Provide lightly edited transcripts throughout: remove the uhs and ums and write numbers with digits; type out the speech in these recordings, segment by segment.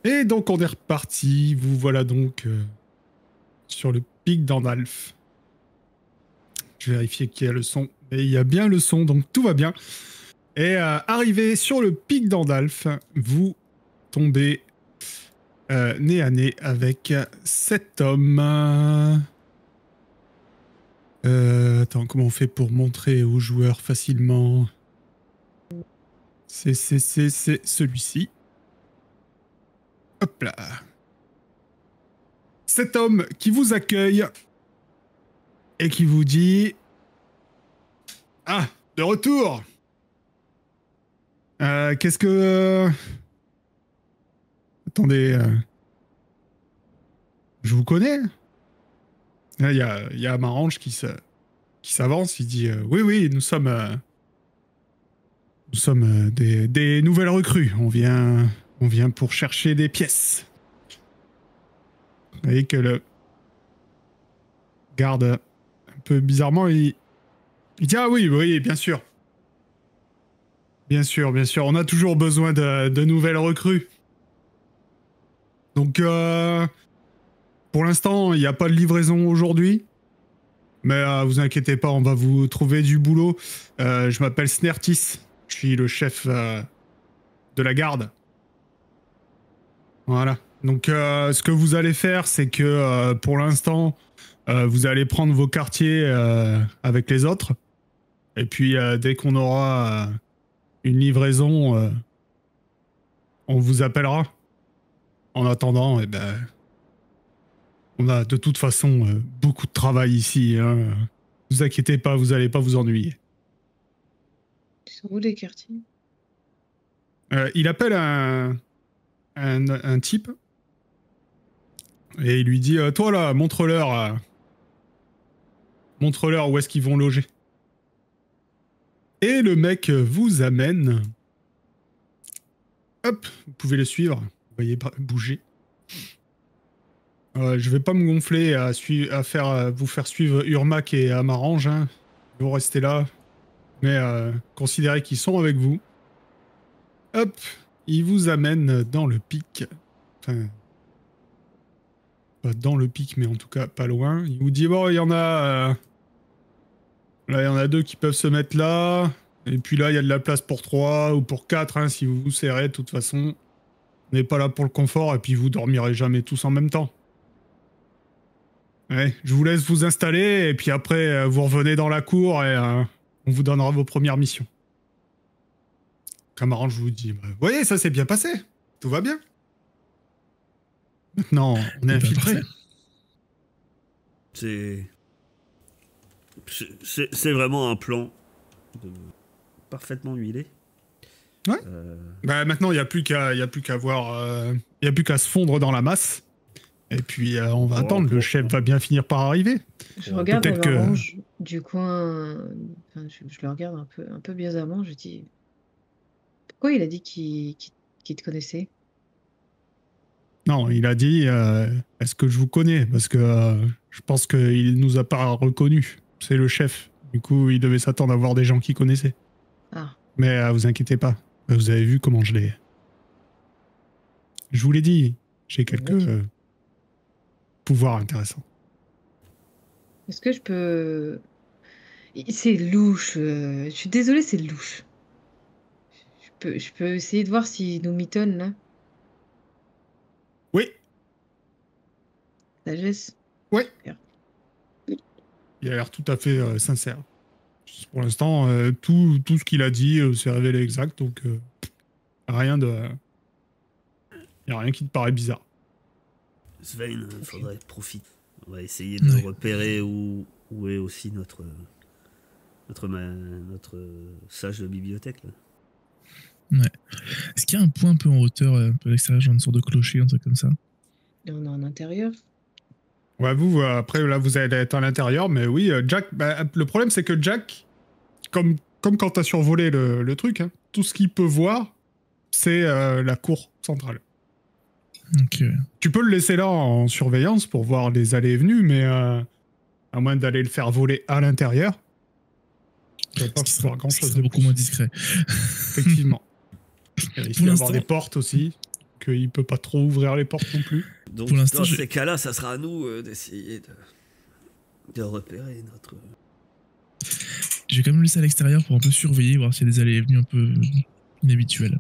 Et donc on est reparti. Vous voilà donc sur le pic d'Andalf. Je vais vérifier qu'il y a le son. Et il y a bien le son, donc tout va bien. Et arrivé sur le pic d'Andalf, vous tombez nez à nez avec cet homme. Attends, comment on fait pour montrer aux joueurs facilement? C'est celui-ci. Hop là. Cet homme qui vous accueille et qui vous dit: Ah, de retour. Qu'est-ce que... Attendez, je vous connais. Là, il y a Marange qui s'avance, il dit oui, oui, nous sommes des nouvelles recrues. On vient pour chercher des pièces. Vous voyez que le garde un peu bizarrement, il dit ah oui, oui, bien sûr. Bien sûr, bien sûr. On a toujours besoin de nouvelles recrues. Donc, pour l'instant, il n'y a pas de livraison aujourd'hui. Mais vous inquiétez pas, on va vous trouver du boulot. Je m'appelle Snertis. Je suis le chef de la garde. Voilà. Donc, ce que vous allez faire, c'est que pour l'instant, vous allez prendre vos quartiers avec les autres. Et puis, dès qu'on aura une livraison, on vous appellera. En attendant, eh ben, on a de toute façon beaucoup de travail ici. Hein. Vous inquiétez pas, vous allez pas vous ennuyer. Ils sont où les quartiers? Il appelle un type et il lui dit toi là, montre-leur où est-ce qu'ils vont loger. Et le mec vous amène. Hop, vous pouvez le suivre. Vous voyez bouger. Je vais pas me gonfler à vous faire suivre Urmac et Amarange. Hein. Ils vont rester là. Mais considérez qu'ils sont avec vous. Hop, il vous amène dans le pic. Enfin, pas dans le pic, mais en tout cas pas loin. Il vous dit bon, il y en a... là, il y en a 2 qui peuvent se mettre là. Et puis là, il y a de la place pour 3 ou pour 4, hein, si vous vous serrez. De toute façon, on n'est pas là pour le confort. Et puis vous dormirez jamais tous en même temps. Ouais, je vous laisse vous installer. Et puis après, vous revenez dans la cour et on vous donnera vos premières missions. Camarade, je vous dis, vous voyez, ça s'est bien passé. Tout va bien. Maintenant, on est infiltré. C'est vraiment un plan parfaitement huilé. Ouais. Bah maintenant, il n'y a plus qu'à voir, il y a plus qu'à se fondre dans la masse. Et puis on va attendre. Le chef va bien finir par arriver. Je regarde Marange du coin. Enfin, je le regarde un peu bizarrement. Je dis pourquoi il a dit qu'il te connaissait? Non, il a dit est-ce que je vous connais? Parce que je pense qu'il nous a pas reconnus. C'est le chef. Du coup, il devait s'attendre à voir des gens qu'il connaissait. Ah. Mais vous inquiétez pas. Vous avez vu comment je l'ai. Je vous l'ai dit. J'ai quelques pouvoirs intéressants. Est-ce que je peux... C'est louche. Je suis désolée, c'est louche. Je peux essayer de voir s'il nous mitonne, là. Oui. Sagesse. Oui. Il a l'air tout à fait sincère. Pour l'instant, tout ce qu'il a dit s'est révélé exact, donc rien de... Il n'y a rien qui te paraît bizarre. Svein, il faudrait profiter. On va essayer de repérer où est aussi notre sage de bibliothèque. Là. Ouais. Est-ce qu'il y a un point un peu en hauteur, un peu à l'extérieur, genre une sorte de clocher, un truc comme ça? Et on est en intérieur. Ouais, vous, après, là, vous allez être à l'intérieur, mais oui, Jack, bah, le problème, c'est que Jack, comme quand t'as survolé le truc, hein, tout ce qu'il peut voir, c'est la cour centrale. Ok. Tu peux le laisser là en surveillance pour voir les allées et venues, mais à moins d'aller le faire voler à l'intérieur, tu vas pas voir grand-chose de beaucoup moins discret. Effectivement. Il risque d'y avoir des portes aussi. il peut pas trop ouvrir les portes non plus. Donc, Pour l'instant, dans je- ces cas-là, ça sera à nous d'essayer de repérer notre... Je vais quand même le laisser à l'extérieur pour un peu surveiller, voir s'il y a des allées et venues un peu inhabituelles.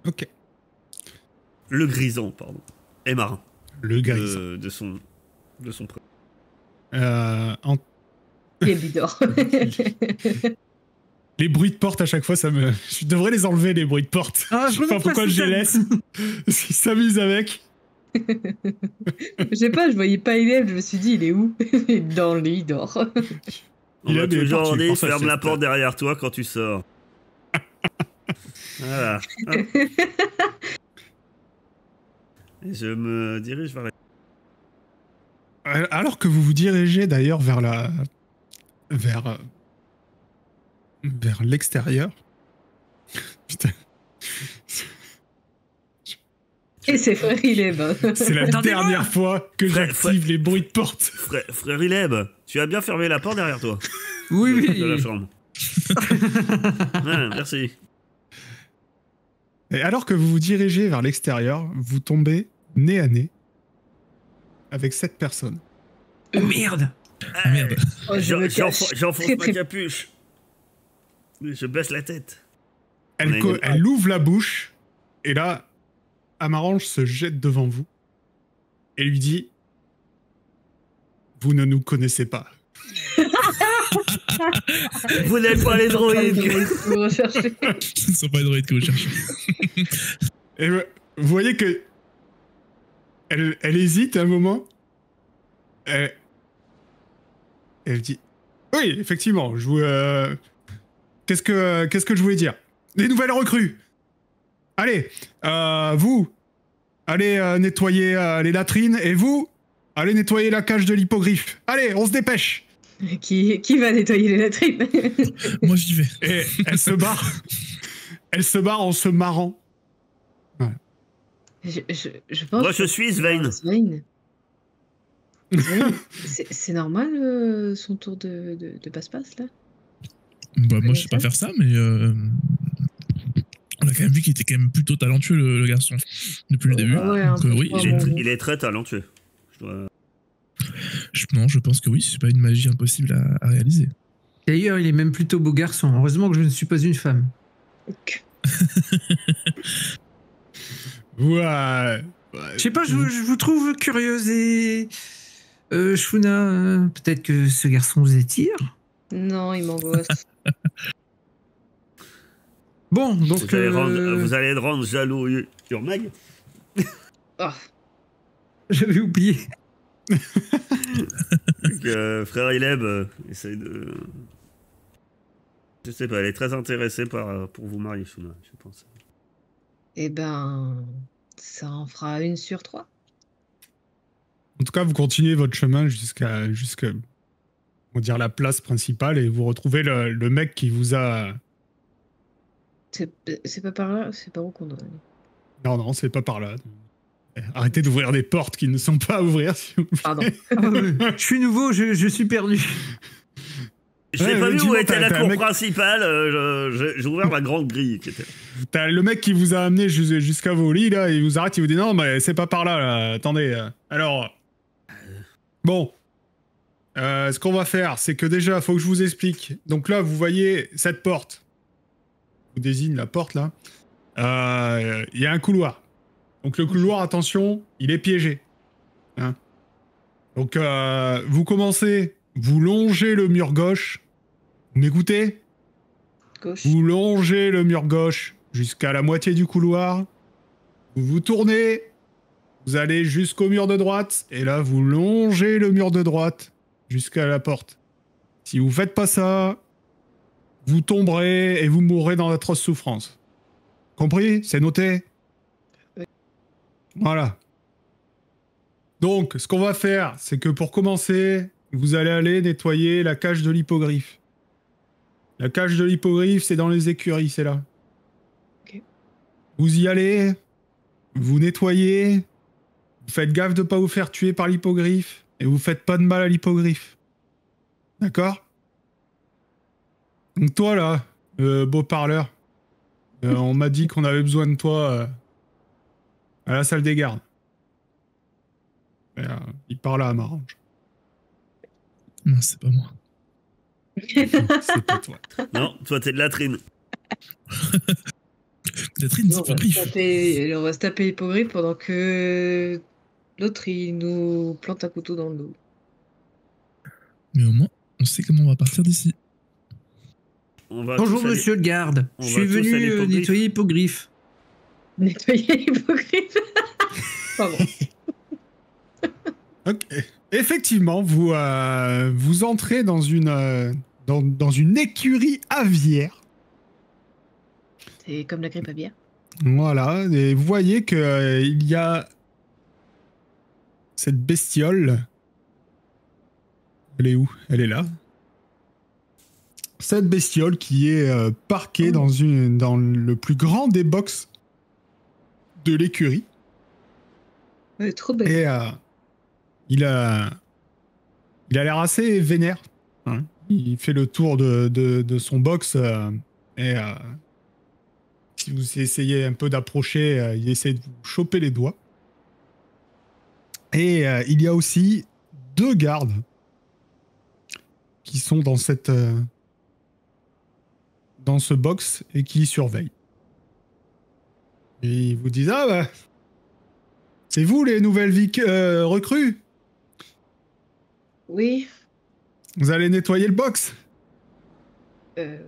Ok. Le grison, pardon. Et marin. Le gris. De son prénom. En- Et Bidor. Les bruits de porte à chaque fois, ça me. Je devrais les enlever, les bruits de porte. Ah, Je sais pas pourquoi je les laisse. Parce qu'ils s'amusent avec. Je sais pas, je voyais pas Ileb, je me suis dit, il est où? Il est dans le lit, il dort. On Il m'a a des toujours portes, il dit, pense à ferme la cette- porte derrière toi quand tu sors. Voilà. Hop. Et je me dirige vers la... Alors que vous vous dirigez d'ailleurs vers la. vers l'extérieur. Putain. Et c'est frère Ileb. C'est la Attendez-moi. dernière fois que Frère- j'active les bruits de porte. Frère Ileb, tu as bien fermé la porte derrière toi Oui, de la oui. chambre. Ouais, merci. Et alors que vous vous dirigez vers l'extérieur, vous tombez nez à nez avec cette personne. Oh merde. Ah merde. Oh, je me cache. J'enfonce Très, ma très- capuche. Je baisse la tête. Elle, On a une- elle ouvre la bouche, et là, Amarange se jette devant vous et lui dit « Vous ne nous connaissez pas. Vous n'êtes pas les droïdes. Vous recherchez. Ce ne sont pas les droïdes que vous cherchez. » Et vous voyez que elle hésite un moment. Elle dit « Oui, effectivement, je vous... qu'est-ce que je voulais dire? Des nouvelles recrues. Allez, vous, allez nettoyer les latrines, et vous, allez nettoyer la cage de l'hippogriffe. Allez, on se dépêche. » Qui va nettoyer les latrines? Moi, j'y vais. Et elle se barre. Elle se barre en se marrant. Je pense. Moi, je suis Svein. Svein. C'est normal son tour de passe-passe là? Bah, moi, je sais pas faire ça, mais on a quand même vu qu'il était quand même plutôt talentueux, le garçon, depuis le début. Ouais, un Donc, peu oui, trop, j'ai- ouais. Il est très talentueux. Je dois- non, je pense que oui, c'est pas une magie impossible à réaliser. D'ailleurs, il est même plutôt beau garçon. Heureusement que je ne suis pas une femme. Ouais. Je sais pas, je vous trouve curieuse et... Shuna, peut-être que ce garçon vous attire? Non, il m'angoisse. Bon, donc... Vous allez rendre jaloux Urmag. Oh, J'avais oublié. Donc, frère Ileb essaye de... Je sais pas, elle est très intéressée pour vous marier, Shuna, je pense. eh ben, ça en fera 1 sur 3. En tout cas, vous continuez votre chemin jusqu'à on va dire la place principale et vous retrouvez le mec qui vous a. C'est pas par là, c'est par où qu'on doit aller? Non, c'est pas par là. Arrêtez d'ouvrir des portes qui ne sont pas à ouvrir, s'il vous plaît. Pardon. Je suis nouveau, je suis perdu. Je Ouais, n'ai pas vu où dis-moi, était t'as la un cour mec- principale, j'ai ouvert la grande grille qui était... T'as le mec qui vous a amené jusqu'à vos lits, là, il vous arrête, il vous dit non, mais c'est pas par là, là. Attendez. Alors. Bon. Ce qu'on va faire, c'est que déjà, faut que je vous explique. Donc là, vous voyez cette porte. Je vous désigne la porte, là. Il y a un couloir. Donc le couloir, attention, il est piégé. Hein. Donc vous commencez, vous longez le mur gauche. Vous m'écoutez? Gauche. Vous longez le mur gauche jusqu'à la moitié du couloir. Vous vous tournez. Vous allez jusqu'au mur de droite. Et là, vous longez le mur de droite jusqu'à la porte. Si vous faites pas ça, vous tomberez et vous mourrez dans d'atroces souffrances. Compris? C'est noté? Oui. Voilà. Donc, ce qu'on va faire, c'est que pour commencer, vous allez aller nettoyer la cage de l'hippogriffe. La cage de l'hippogriffe, c'est dans les écuries, c'est là. Ok. Vous y allez, vous nettoyez, vous faites gaffe de pas vous faire tuer par l'hippogriffe, et vous faites pas de mal à l'hippogriffe. D'accord? Donc toi, là, beau parleur, on m'a dit qu'on avait besoin de toi À la salle des gardes. Et, il parle à Amarange. Non, c'est pas moi. C'est pas toi. Non, toi t'es de latrine. Latrine, Nous, c'est pas griffe. on va se taper l'hippogriffe pendant que l'autre, il nous plante un couteau dans le dos. Mais au moins, on sait comment on va partir d'ici. On va Bonjour tous aller- monsieur le garde. on Je va suis tous à venu l'hippogriffe. nettoyer l'hippogriffe. Nettoyer l'hippogriffe. Pardon. Ok. Effectivement, vous entrez dans une dans une écurie aviaire. C'est comme la grippe aviaire. Voilà, et vous voyez que il y a cette bestiole. Elle est où? Elle est là. Cette bestiole qui est parquée dans le plus grand des box de l'écurie. Elle est trop belle. Et il a l'air assez vénère. Hein. Il fait le tour de son box et si vous essayez un peu d'approcher, il essaie de vous choper les doigts. Et il y a aussi 2 gardes qui sont dans dans ce box et qui surveillent. Et ils vous disent: ah bah, c'est vous les nouvelles recrues. Oui. Vous allez nettoyer le box.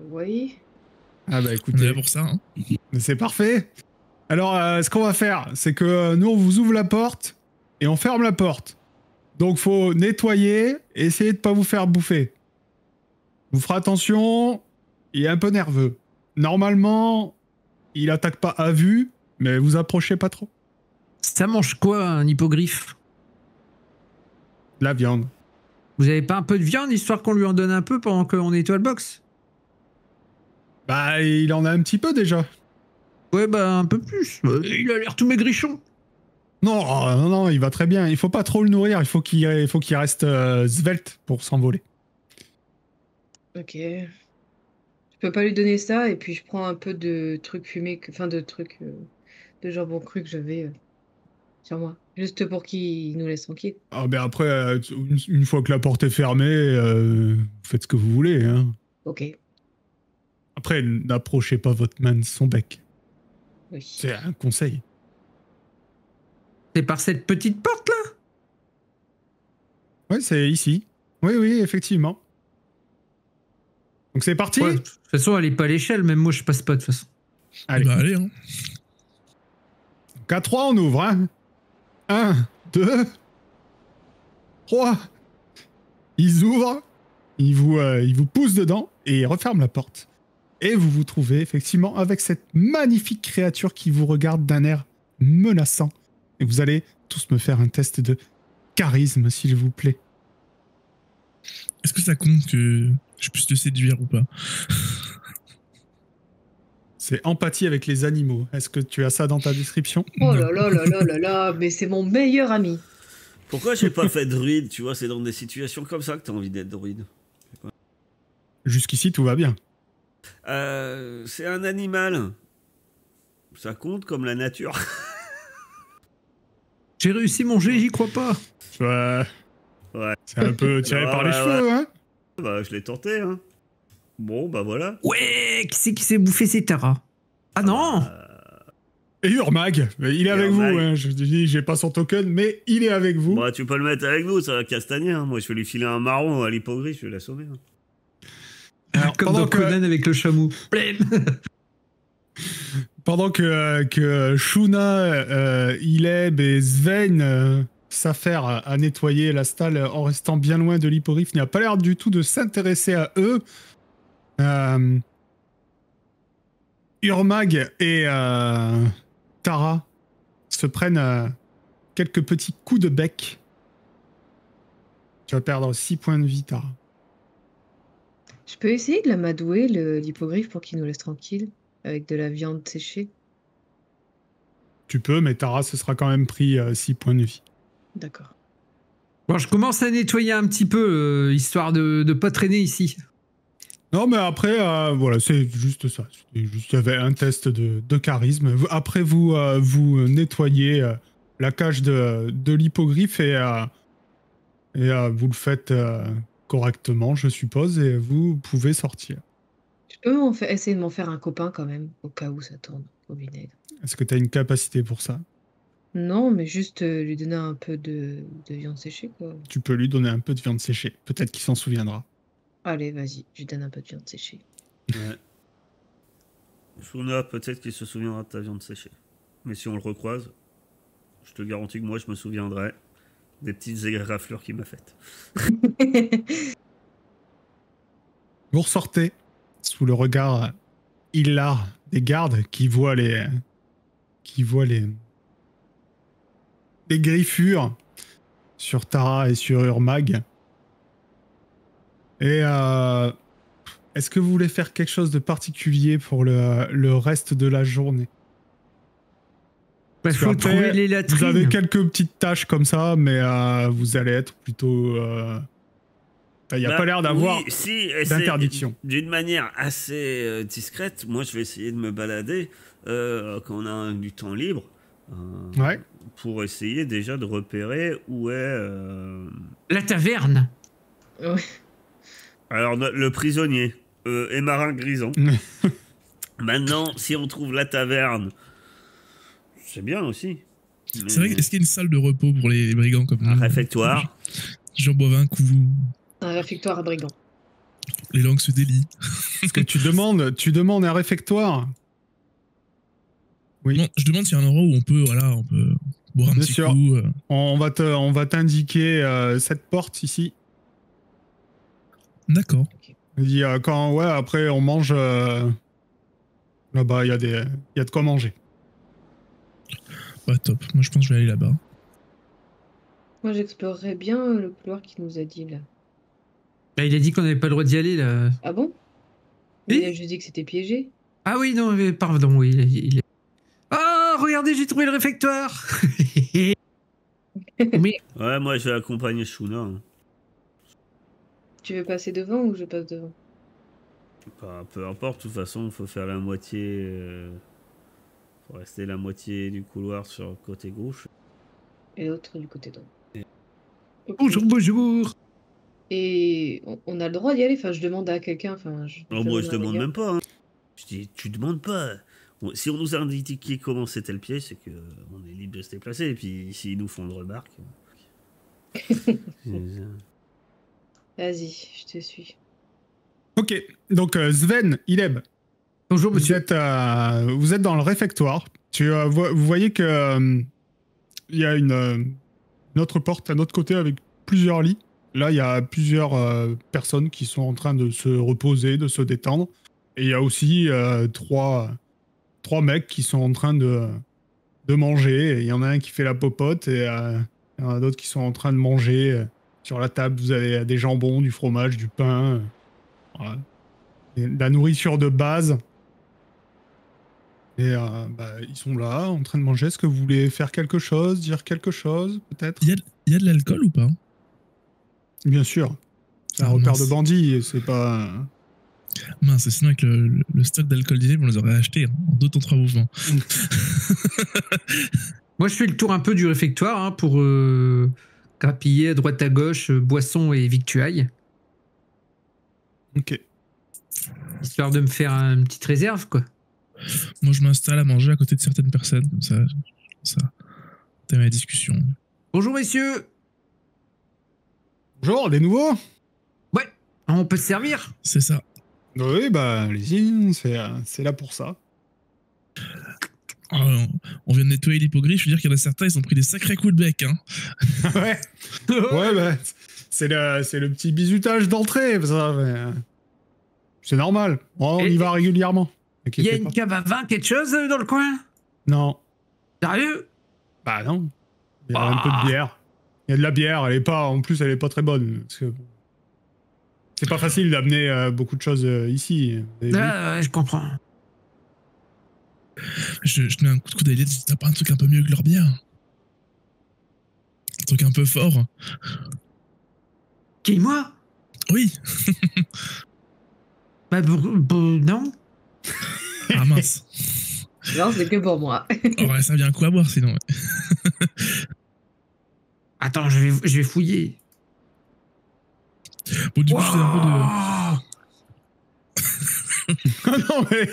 Oui. Ah bah On est écoutez, là pour ça. Hein. c'est parfait. Alors ce qu'on va faire, c'est que nous on vous ouvre la porte et on ferme la porte. Donc faut nettoyer et essayer de pas vous faire bouffer. Vous ferez attention, il est un peu nerveux. Normalement, il attaque pas à vue, mais vous approchez pas trop. Ça mange quoi un hippogriffe? La viande. Vous avez pas un peu de viande histoire qu'on lui en donne un peu pendant qu'on nettoie le box? Bah il en a un petit peu déjà. Ouais bah un peu plus. Il a l'air tout maigrichon. Non, il va très bien. Il faut pas trop le nourrir, il faut qu'il reste svelte pour s'envoler. Ok. Je peux pas lui donner ça et puis je prends un peu de trucs fumés, enfin de trucs de jambon cru que j'avais sur moi. Juste pour qu'il nous laisse tranquille. Ah ben après, une fois que la porte est fermée, vous faites ce que vous voulez. Hein. Ok. Après, n'approchez pas votre main de son bec. Oui. C'est un conseil. C'est par cette petite porte là? Ouais, c'est ici. Oui, effectivement. Donc c'est parti. Ouais, de toute façon elle est pas à l'échelle, même moi je passe pas de toute façon. Allez. Bah allez, hein. Donc à 3, on ouvre. Hein. 1, 2, 3. Ils ouvrent. Ils vous poussent dedans et ils referment la porte. Et vous vous trouvez effectivement avec cette magnifique créature qui vous regarde d'un air menaçant. Et vous allez tous me faire un test de charisme, s'il vous plaît. Est-ce que ça compte que je puisse te séduire ou pas? C'est empathie avec les animaux. Est-ce que tu as ça dans ta description? Oh là là là là là là, mais c'est mon meilleur ami. Pourquoi j'ai pas fait druide, tu vois, c'est dans des situations comme ça que t'as envie d'être druide. Jusqu'ici, tout va bien. C'est un animal. Ça compte comme la nature. J'ai réussi mon jet, j'y crois pas. Ouais. C'est un peu tiré Ah, par les ouais, cheveux, hein? Bah, je l'ai tenté, hein. Bon, bah voilà. Ouais, qui c'est qui s'est bouffé ces taras? Ah non! Et Urmag, il est avec vous. Urmag. Hein. Je dis, j'ai pas son token, mais il est avec vous. Bah, tu peux le mettre avec nous, ça va castagner. Hein. Moi, je vais lui filer un marron à l'hippogriffe, je vais l'assommer. Hein. Alors, Comme dans Conan avec le chameau. pendant que Shuna, Ileb et Sven s'affairent à nettoyer la stalle en restant bien loin de l'hippogriffe, n'a pas l'air du tout de s'intéresser à eux. Urmag et Tara se prennent quelques petits coups de bec. Tu vas perdre 6 points de vie, Tara. Je peux essayer de l'amadouer, l'hippogriffe, pour qu'il nous laisse tranquille, avec de la viande séchée. Tu peux, mais Tara se sera quand même pris 6 points de vie. D'accord. Bon, je commence à nettoyer un petit peu, histoire de pas traîner ici. Non, mais après, voilà, c'est juste ça. Il y avait un test de charisme. Après, vous nettoyez la cage de l'hippogriffe et vous le faites correctement, je suppose, et vous pouvez sortir. Je peux essayer de m'en faire un copain quand même, au cas où ça tourne au vinaigre. Est-ce que tu as une capacité pour ça? Non, mais juste lui donner un peu de viande séchée, quoi. Tu peux lui donner un peu de viande séchée. Peut-être qu'il s'en souviendra. Allez, vas-y, je lui donne un peu de viande séchée. Ouais. Shuna, peut-être qu'il se souviendra de ta viande séchée. Mais si on le recroise, je te garantis que moi, je me souviendrai des petites égraflures qu'il m'a faites. Vous ressortez sous le regard hilar des gardes qui voient les griffures sur Tara et sur Urmag. Et est-ce que vous voulez faire quelque chose de particulier pour le reste de la journée? Il faut Après, trouver les latrines. vous avez quelques petites tâches comme ça, mais vous allez être plutôt... Il n'y a pas l'air d'avoir d'interdiction. D'une manière assez discrète, moi je vais essayer de me balader quand on a du temps libre. Ouais. Pour essayer déjà de repérer où est... La taverne. Ouais. Alors, le prisonnier et Marin Grison. Maintenant, si on trouve la taverne, c'est bien aussi. Mais... C'est vrai, est-ce qu'il y a une salle de repos pour les brigands comme un nous? réfectoire. J'en bois un coup. Un réfectoire à brigands. Les langues se délient. Est-ce que tu demandes un réfectoire? Oui. Non, je demande s'il y a un endroit où on peut boire un Bien petit sûr. coup. On va t'indiquer cette porte ici. D'accord. Il dit après on mange là-bas, il y a de quoi manger. Bah top, moi je pense que je vais aller là-bas. Moi, j'explorerais bien le couloir qu'il nous a dit, là. Bah, il a dit qu'on n'avait pas le droit d'y aller, là. Ah bon? Oui. Il a juste dit que c'était piégé. Ah oui, non, mais pardon, oui. Oh, regardez, j'ai trouvé le réfectoire. Mais Ouais, moi je vais accompagner Shuna. Hein. Tu veux passer devant ou je passe devant? Peu importe, de toute façon, il faut faire la moitié. Faut rester la moitié du couloir sur le côté gauche. Et l'autre du côté droit. Ok. bonjour, bonjour. Et on a le droit d'y aller? Enfin, je demande à quelqu'un. Enfin, Moi je demande rien. même pas. Hein. Je dis, tu demandes pas. Si on nous a indiqué comment c'était le piège, c'est que on est libre de se déplacer. Et puis s'ils nous font une remarque. Vas-y, je te suis. Ok, donc Sven, Ileb, Bonjour, vous monsieur. êtes dans le réfectoire. Vous voyez que il y a une autre porte à notre côté avec plusieurs lits. Là, il y a plusieurs personnes qui sont en train de se reposer, de se détendre. Et il y a aussi trois mecs qui sont en train de manger. Et il y en a un qui fait la popote et il y en a d'autres qui sont en train de manger. Sur la table, vous avez des jambons, du fromage, du pain. Voilà. Et de la nourriture de base. Et ils sont là, en train de manger. Est-ce que vous voulez faire quelque chose, dire quelque chose, peut-être? Il y a de l'alcool ou pas? Bien sûr. C'est un Ah, repère mince. de bandits, c'est pas... Mince, sinon avec le stock d'alcool d'Ileb, on les aurait achetés en 2 temps 3 mouvements. Moi, je fais le tour un peu du réfectoire hein, pour grappiller à droite à gauche boissons et victuailles, Ok. histoire de me faire une petite réserve, quoi. Moi je m'installe à manger à côté de certaines personnes, comme ça t'as la discussion. Bonjour, messieurs. Bonjour, les nouveaux? Ouais, on peut se servir. C'est ça. Oui, allez-y, c'est là pour ça. On vient de nettoyer l'hippogriffe, je veux dire qu'il y en a certains, ils ont pris des sacrés coups de bec. Hein. Ouais. Ouais, c'est le petit bisutage d'entrée, ça. C'est normal. On y va régulièrement. Il y a une cave à vin, quelque chose dans le coin? Non. Sérieux? Bah non. Il y a un peu de bière. Il y a de la bière, en plus elle est pas très bonne. Parce que c'est pas facile d'amener beaucoup de choses ici. Ouais, je comprends. Je te mets un coup de coude à l'idée, t'as pas un truc un peu mieux que leur bière? Un truc un peu fort? Qui, moi? Oui. Non. Ah mince. Non, c'est que pour moi. Oh, ouais, ça vient un coup à boire sinon. Ouais. Attends, je vais fouiller. Bon, du coup, je fais un peu de. Non, mais.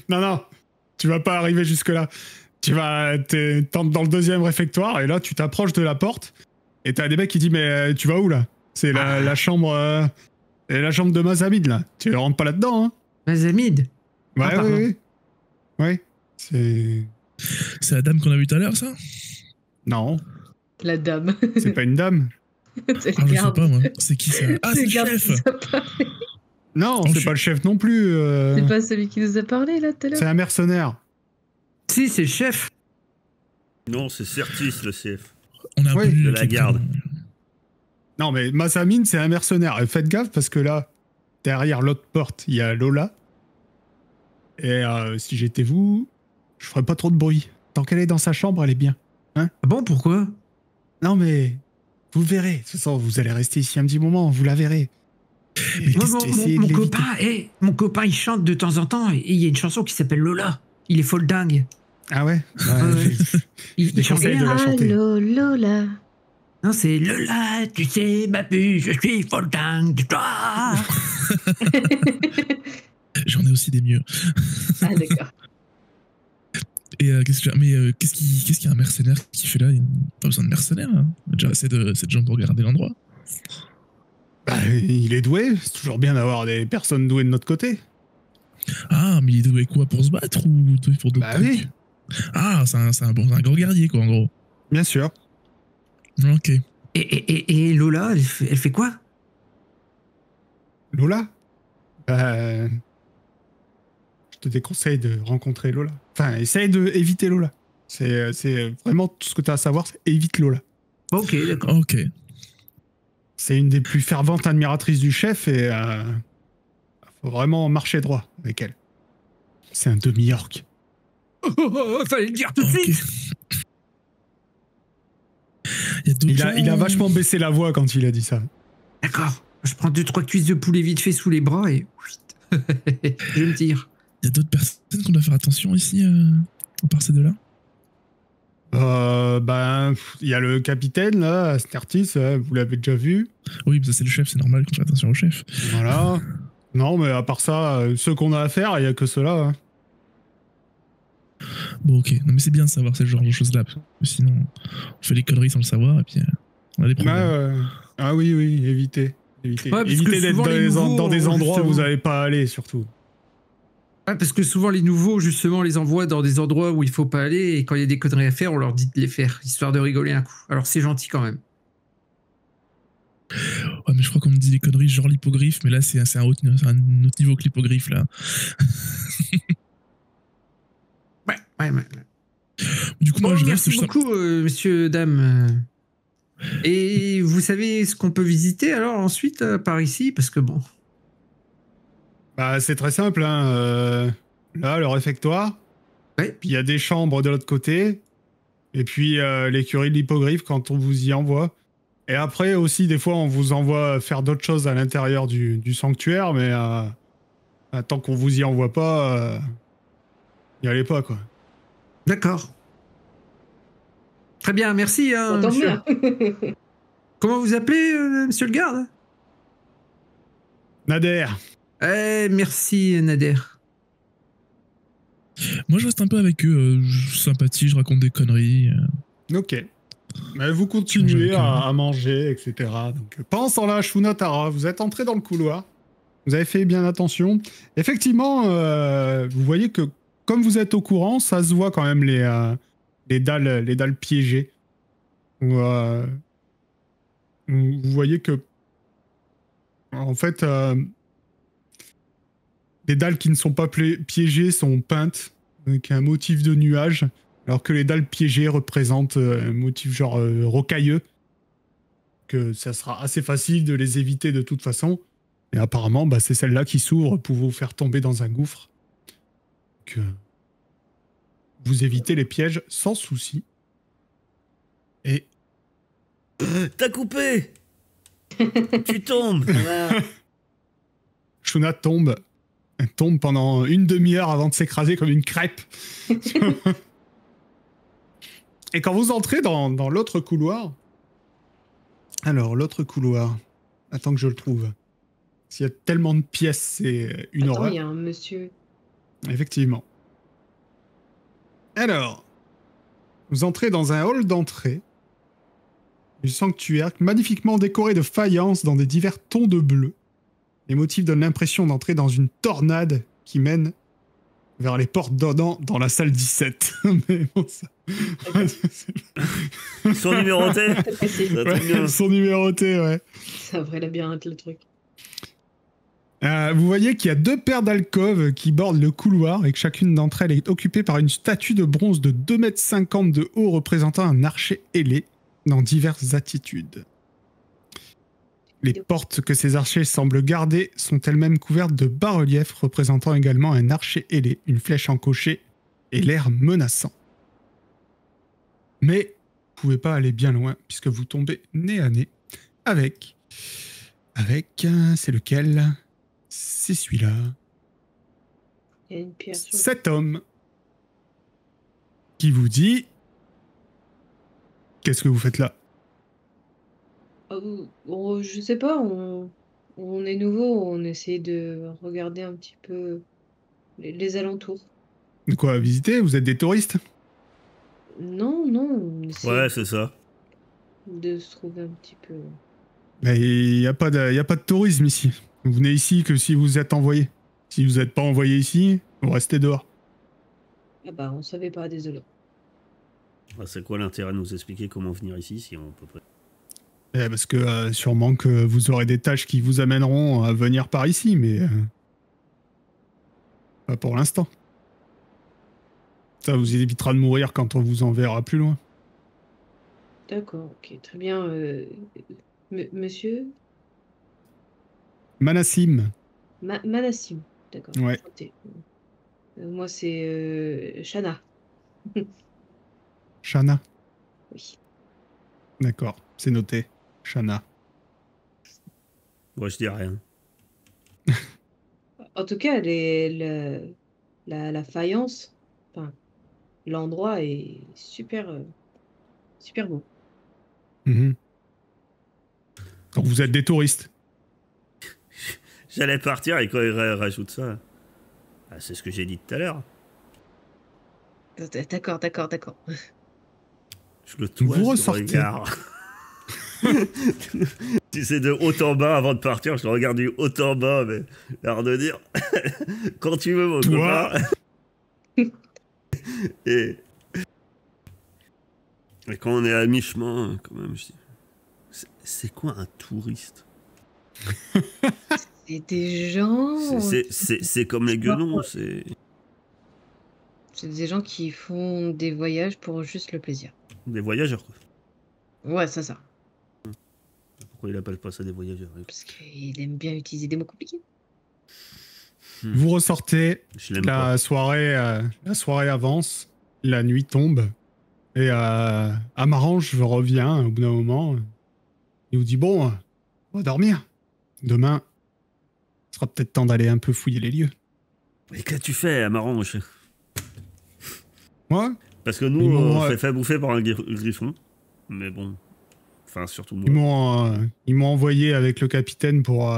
Non, tu vas pas arriver jusque-là. T'entres dans le deuxième réfectoire et là, tu t'approches de la porte et t'as des mecs qui disent mais tu vas où là? C'est la chambre. C'est la chambre de Mazamid là. Tu rentres pas là-dedans, hein? Mazamid. Ouais, pardon. oui. Ouais. C'est. C'est la dame qu'on a vue tout à l'heure, ça? Non, La dame. c'est pas une dame. C'est Ah, le je sais garde. pas, moi. C'est qui ça? Ah, c'est le garde chef! qui nous a parlé. Non, Oh, c'est pas le chef non plus. C'est pas celui qui nous a parlé là tout à C'est l'heure. un mercenaire. Si, c'est le chef. Non, c'est Certis, le CF. On a un Oui, peu lu de avec la les garde. prénoms. Non, mais Masamine, c'est un mercenaire. Et faites gaffe parce que là, derrière l'autre porte, il y a Lola. Et si j'étais vous, je ferais pas trop de bruit. Tant qu'elle est dans sa chambre, elle est bien. Ah bon, pourquoi? Non, mais vous le verrez. De toute façon, vous allez rester ici un petit moment, vous la verrez. Mais Moi, Essayez de mon l'éviter. copain, mon copain, il chante de temps en temps et il y a une chanson qui s'appelle Lola. Il est folle dingue. Ah ouais, Ouais. Il chante déconseille de bien. la chanter. Allô, Lola. Non, c'est Lola, tu sais, ma puce, je suis folle dingue de toi. J'en ai aussi des mieux. Ah, d'accord. Et qu'est-ce qu'il y a un mercenaire qui fait là? Il n'y a pas besoin de mercenaire. Hein. On a déjà assez de gens pour garder l'endroit. Bah, il est doué. C'est toujours bien d'avoir des personnes douées de notre côté. Ah, mais il est doué quoi? Pour se battre ou doué pour d'autres Bah trucs? oui, Ah, c'est un gros guerrier, quoi, en gros. bien sûr. Ok. Et Lola, elle fait quoi? Lola Bah, je te déconseille de rencontrer Lola. Enfin, essaye d'éviter Lola. C'est vraiment tout ce que tu as à savoir, c'est évite Lola. Ok, d'accord. Ok. C'est une des plus ferventes admiratrices du chef et faut vraiment marcher droit avec elle. C'est un demi-orc. Fallait le dire tout de Ok. suite. Il y a d'autres gens... Il a vachement baissé la voix quand il a dit ça. D'accord. Je prends 2-3 cuisses de poulet vite fait sous les bras et je me tire. Il y a d'autres personnes qu'on doit faire attention ici, à part ces deux-là? Ben, il y a le capitaine là, Stertis, vous l'avez déjà vu. Oui, mais ça c'est le chef, c'est normal qu'on fasse attention au chef. Voilà. Non, mais à part ça, ceux qu'on a à faire, il y a que ceux-là. Hein. Bon, ok. Non, mais c'est bien de savoir ce genre de choses-là, parce que sinon, on fait des conneries sans le savoir, et puis on a des problèmes. Ah oui, évitez. Évitez, Ouais, parce que évitez d'être souvent, les nouveaux, dans des endroits où vous justement. n'allez pas aller, surtout. Ouais, parce que souvent les nouveaux, justement, les envoient dans des endroits où il faut pas aller et quand il y a des conneries à faire, on leur dit de les faire, histoire de rigoler un coup. Alors c'est gentil quand même. Ouais, mais je crois qu'on me dit des conneries genre l'hippogriffe, mais là, c'est un autre niveau que l'hippogriffe, là. Ouais. Du coup, Bon, moi, je merci reste... beaucoup, monsieur, dame. Et vous savez ce qu'on peut visiter alors ensuite par ici? Parce que bon. Bah, c'est très simple. Hein. Là, le réfectoire. Ouais. Puis il y a des chambres de l'autre côté. Et puis l'écurie de l'hippogriffe quand on vous y envoie. Et après aussi, des fois, on vous envoie faire d'autres choses à l'intérieur du sanctuaire. Mais tant qu'on vous y envoie pas, n'y allez pas, quoi. D'accord. Très bien, merci, Ça tombe monsieur. bien. Comment vous appelez, monsieur le garde? Nader. Merci, Nader. Moi, je reste un peu avec eux, je sympathie, je raconte des conneries. Ok. Mais vous Change continuez avec eux. à manger, etc. Donc, pendant ce temps-là, Shuna Tara, vous êtes entré dans le couloir. Vous avez fait bien attention. Effectivement, vous voyez que, comme vous êtes au courant, ça se voit quand même les dalles piégées. Vous voyez que, en fait, les dalles qui ne sont pas piégées sont peintes avec un motif de nuage, alors que les dalles piégées représentent un motif genre rocailleux, que ça sera assez facile de les éviter de toute façon. Et apparemment, bah, c'est celle-là qui s'ouvre pour vous faire tomber dans un gouffre. Que vous évitez les pièges sans souci. Et T'as coupé. Tu tombes. Voilà. Shuna tombe Elle tombe pendant une demi-heure avant de s'écraser comme une crêpe. Et quand vous entrez dans l'autre couloir... Alors, l'autre couloir... Attends que je le trouve. S'il y a tellement de pièces, c'est une Attends, horreur. il y a un monsieur. Effectivement. Alors, vous entrez dans un hall d'entrée du sanctuaire magnifiquement décoré de faïences dans des divers tons de bleu. Les motifs donnent l'impression d'entrer dans une tornade qui mène vers les portes donnant dans la salle 17. Mais bon, ça... Ils sont numérotés. C'est précis. Ça tombe Ouais, bien. elles sont numérotées, ouais. C'est un vrai labyrinthe, le truc. Vous voyez qu'il y a 2 paires d'alcôves qui bordent le couloir et que chacune d'entre elles est occupée par une statue de bronze de 2,50 m de haut représentant un archer ailé dans diverses attitudes. Les portes que ces archers semblent garder sont elles-mêmes couvertes de bas-reliefs représentant également un archer ailé, une flèche encochée et l'air menaçant. Mais vous pouvez pas aller bien loin puisque vous tombez nez à nez avec... c'est lequel ? C'est celui-là. Il y a une pierre sur le... Cet homme qui vous dit qu'est-ce que vous faites là? Je sais pas, on est nouveau, on essaie de regarder un petit peu les alentours. De quoi visiter? Vous êtes des touristes? Non, on essaie Ouais, c'est ça. de se trouver un petit peu... Mais il n'y a pas de tourisme ici. Vous venez ici que si vous êtes envoyé. Si vous n'êtes pas envoyé ici, vous restez dehors. Ah bah, on savait pas, désolé. Ah, c'est quoi l'intérêt de nous expliquer comment venir ici si on peut pas... Parce que sûrement que vous aurez des tâches qui vous amèneront à venir par ici, mais pas pour l'instant. Ça vous évitera de mourir quand on vous enverra plus loin. D'accord, ok, très bien. Monsieur Manassim. Manassim, d'accord. Ouais. Enchanté. Moi, c'est Shana. Shana. Oui. D'accord, c'est noté. Shana. Moi, je dis rien. En tout cas, la faïence, enfin, l'endroit est super, super beau. Mhm. Donc vous êtes des touristes. J'allais partir et quand il rajoute ça... Ah, c'est ce que j'ai dit tout à l'heure. D'accord. Je le toise Vous de ressortez. regard. Si c'est de haut en bas avant de partir, je le regarde du haut en bas, mais l'air de dire quand tu veux, mon Toi. copain. et quand on est à mi-chemin, quand même, je dis c'est quoi un touriste? C'est des gens... C'est comme les guenons, c'est C'est des gens qui font des voyages pour juste le plaisir. des voyageurs, quoi. Ouais, c'est ça. Pourquoi il appelle pas ça des voyageurs? Parce qu'il aime bien utiliser des mots compliqués. Vous ressortez. Je l'aime La pas. soirée avance. La nuit tombe. Et Amarange revient au bout d'un moment. Il vous dit bon, on va dormir. Demain, il sera peut-être temps d'aller un peu fouiller les lieux. Mais qu'as-tu fait, Amarange? Moi, Parce que nous, Ils m'ont, on s'est fait bouffer par un griffon. Mais bon. Enfin, surtout moi. ils m'ont envoyé avec le capitaine pour...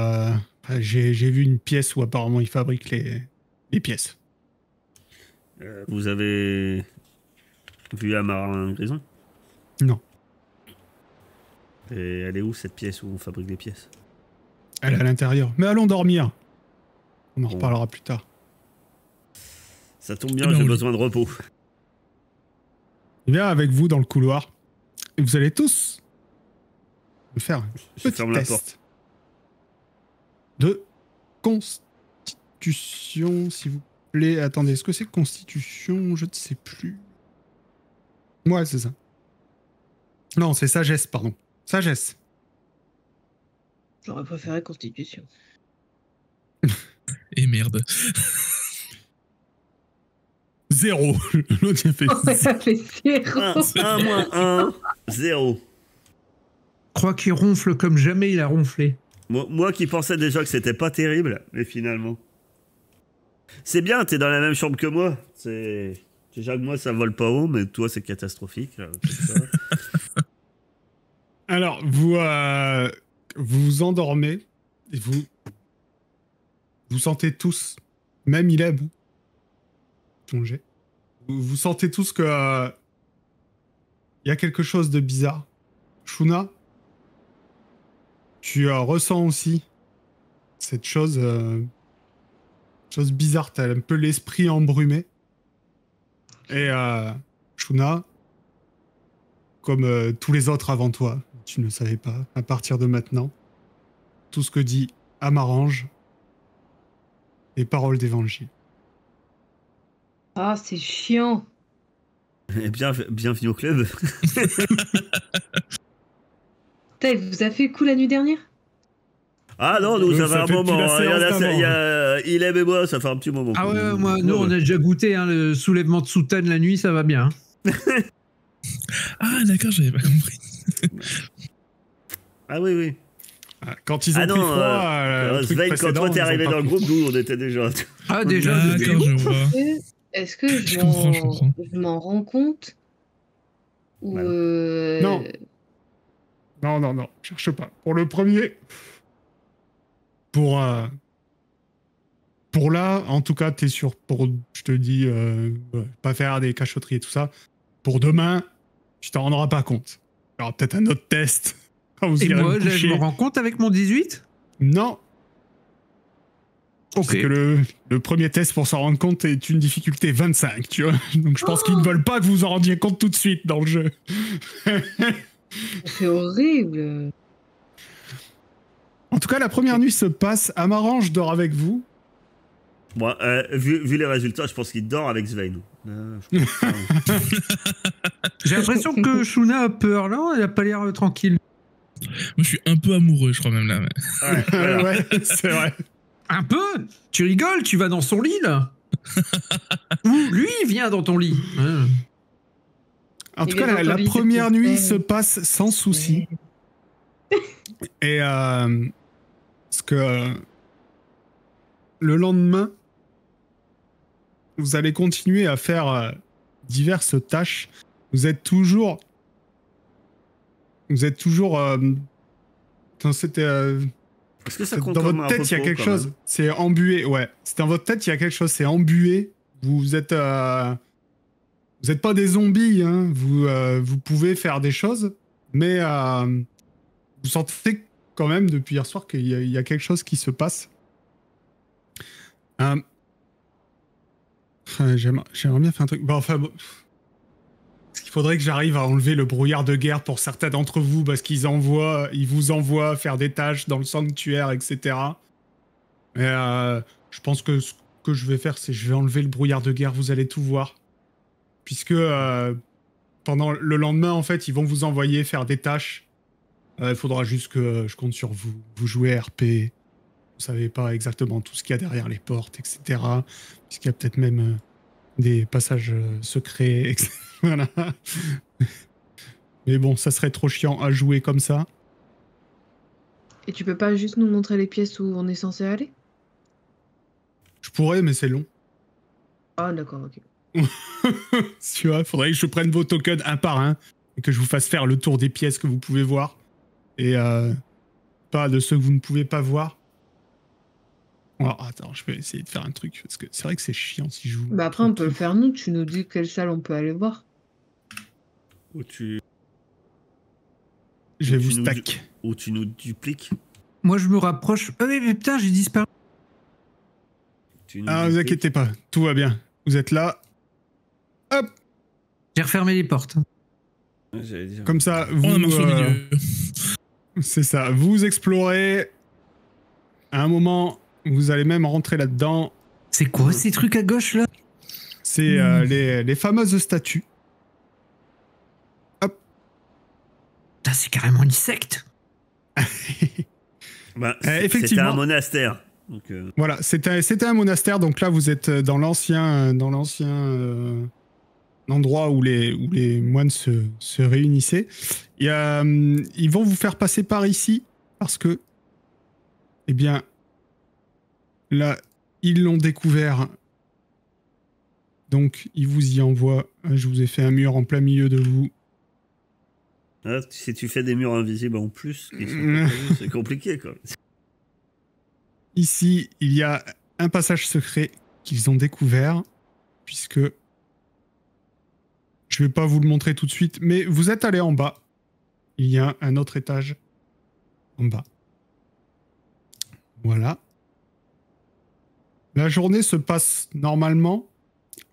j'ai vu une pièce où apparemment ils fabriquent les pièces. Vous avez vu Amarin Grison? Non. Et elle est où cette pièce où on fabrique des pièces? Elle est à l'intérieur. Mais allons dormir. On en Bon. reparlera plus tard. Ça tombe bien, Eh ben, j'ai on- besoin de repos. Il vient avec vous dans le couloir. Et vous allez tous me faire un Je petit ferme la test porte. de constitution, s'il vous plaît. Attendez, est-ce que c'est constitution? Je ne sais plus. Ouais, c'est ça. Non, c'est sagesse, pardon. Sagesse. J'aurais préféré Constitution. Et merde. 0. L'autre, il a fait Ouais, ça fait zéro. 1 moins 1, 0. Crois qu'il ronfle comme jamais il a ronflé. Moi qui pensais déjà que c'était pas terrible, mais finalement. C'est bien, t'es dans la même chambre que moi. C'est déjà que moi ça vole pas haut, mais toi c'est catastrophique. C'est ça. Alors, vous vous endormez et vous sentez tous, même Ileb, plongé, vous sentez tous que il y a quelque chose de bizarre. Shuna, tu ressens aussi cette chose bizarre. T'as un peu l'esprit embrumé. Et Shuna, comme tous les autres avant toi, tu ne savais pas, à partir de maintenant, tout ce que dit Amarange est parole d'évangile. Ah, c'est chiant. Eh bien, bienvenue au club. Putain, il vous a fait le coup la nuit dernière? Ah non, nous ça fait Ça un fait depuis moment. la séance d'avant. Il y a Ileb et moi, ça fait un petit moment. Ah ouais, moi, nous, on a déjà goûté hein, le soulèvement de soutane la nuit, ça va bien. Ah, d'accord, j'avais pas compris. Ah oui, oui. Quand ils ont pris froid, le truc Svein, quand précédent, toi t'es ils ont arrivé pas dans le pris groupe, nous on était déjà. Ah, déjà, D'accord, je vois. Est-ce que Je comprends. je m'en rends compte? Ou Bah non. Non, cherche pas. Pour le premier, pour là, en tout cas, t'es sûr, je te dis, pas faire des cachotteries et tout ça. Pour demain, tu t'en rendras pas compte. Il y aura peut-être un autre test. Quand vous Et irez moi, vous là, je coucher. me rends compte avec mon 18? Non. Ok. Parce que le premier test pour s'en rendre compte est une difficulté 25, tu vois. Donc je pense qu'ils ne veulent pas que vous en rendiez compte tout de suite dans le jeu. c'est horrible. En tout cas, la première nuit se passe. Amarange dort avec vous. Bon, vu les résultats, je pense qu'il dort avec Svein. Je pense pas. J'ai l'impression que Shuna a peur, là, elle a pas l'air tranquille. Moi, je suis un peu amoureux, je crois même là. Ouais, voilà. Ouais, c'est vrai. Un peu? Tu rigoles, tu vas dans son lit, là? Ou lui, il vient dans ton lit. Hein. En tout Il est cas, dans ton la lit, première c'est nuit tout. se passe sans souci. Et parce que le lendemain, vous allez continuer à faire diverses tâches. Vous êtes toujours. C'était. Est-ce que ça compte Dans comme votre un tête, il y a repos, quelque quand chose. même C'est embué, ouais. C'est dans votre tête, il y a quelque chose. C'est embué. Vous êtes. Vous n'êtes pas des zombies, hein. Vous pouvez faire des choses, mais vous sentez quand même depuis hier soir qu'il y a quelque chose qui se passe. J'aimerais bien faire un truc. Bon, enfin, bon. Parce qu'il faudrait que j'arrive à enlever le brouillard de guerre pour certains d'entre vous, parce qu'ils vous envoient faire des tâches dans le sanctuaire, etc. Mais je pense que ce que je vais faire, c'est je vais enlever le brouillard de guerre, vous allez tout voir. Puisque pendant le lendemain, en fait, ils vont vous envoyer faire des tâches. Il faudra juste que je compte sur vous. Vous jouez RP. Vous savez pas exactement tout ce qu'il y a derrière les portes, etc. Puisqu'il y a peut-être même des passages secrets, etc. Voilà. Mais bon, ça serait trop chiant à jouer comme ça. Et tu peux pas juste nous montrer les pièces où on est censé aller? Je pourrais, mais c'est long. Ah, d'accord, ok. Tu vois, faudrait que je prenne vos tokens un par un et que je vous fasse faire le tour des pièces que vous pouvez voir et pas de ceux que vous ne pouvez pas voir. Alors, attends, je vais essayer de faire un truc parce que c'est vrai que c'est chiant si je joue. Bah après, on peut le faire nous. Tu nous dis quelle salle on peut aller voir. Ou tu Je vais tu vous nous stack. ou tu nous dupliques. Moi, je me rapproche. Ah, mais putain, j'ai disparu. Tu nous Ah, vous dupliques. inquiétez pas, tout va bien. Vous êtes là. Hop, J'ai refermé les portes. J'allais dire. comme ça, vous. On a marché au milieu. C'est ça. Vous explorez. À un moment, vous allez même rentrer là-dedans. C'est quoi ces trucs à gauche, là? C'est les fameuses statues. Putain, c'est carrément une secte. Bah, effectivement. C'était un monastère. Donc, Voilà, c'était un monastère, donc là vous êtes dans l'ancien endroit où les moines se réunissaient. Ils vont vous faire passer par ici parce que, eh bien, là, ils l'ont découvert Donc, il vous y envoie. Je vous ai fait un mur en plein milieu de vous. Ah, si tu fais des murs invisibles en plus, qui sont pas prévus, c'est compliqué, quoi. Ici, il y a un passage secret qu'ils ont découvert, puisque je vais pas vous le montrer tout de suite, mais vous êtes allé en bas. Il y a un autre étage en bas. Voilà. La journée se passe normalement.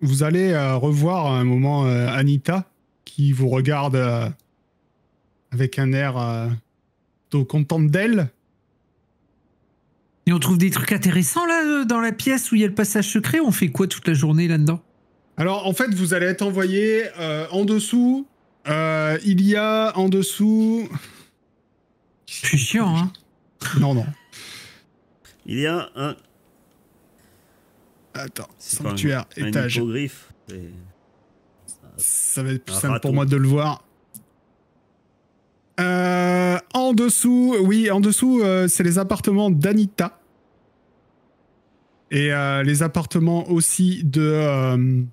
Vous allez revoir à un moment Anita, qui vous regarde avec un air plutôt contente d'elle. Et on trouve des trucs intéressants là dans la pièce où il y a le passage secret. On fait quoi toute la journée là-dedans? Alors en fait, vous allez être envoyé en dessous. Il y a en dessous. C'est chiant, hein? Non, non. Il y a un... Attends, C'est pas sanctuaire, un étage. hippogriffe. Ça va être plus Un simple pour raton. moi de le voir. En dessous, oui, en dessous, c'est les appartements d'Anita. Et les appartements aussi de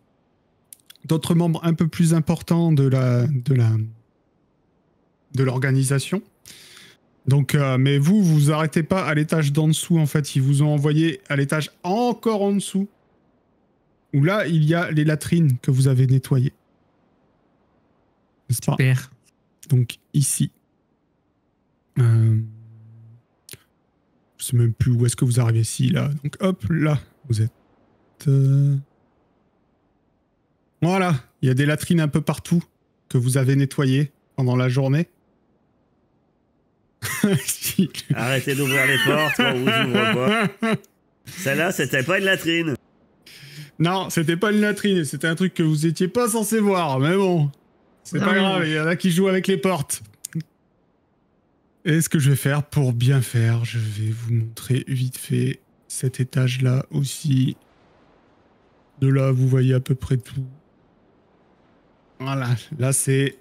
d'autres membres un peu plus importants de l'organisation. Donc, mais vous arrêtez pas à l'étage d'en dessous, en fait. Ils vous ont envoyé à l'étage encore en dessous. Où là, il y a les latrines que vous avez nettoyées. N'est-ce pas? Super. Donc, ici. Je sais même plus où est-ce que vous arrivez ici, là. Donc, hop, là, vous êtes... Voilà, il y a des latrines un peu partout que vous avez nettoyées pendant la journée. Arrêtez d'ouvrir les portes quand on vous ouvre pas. Celle-là, c'était pas une latrine. Non, c'était pas une latrine, c'était un truc que vous étiez pas censé voir, mais bon. C'est pas grave, il y en a qui jouent avec les portes. Et ce que je vais faire pour bien faire, je vais vous montrer vite fait cet étage-là aussi. De là, vous voyez à peu près tout. Voilà, là c'est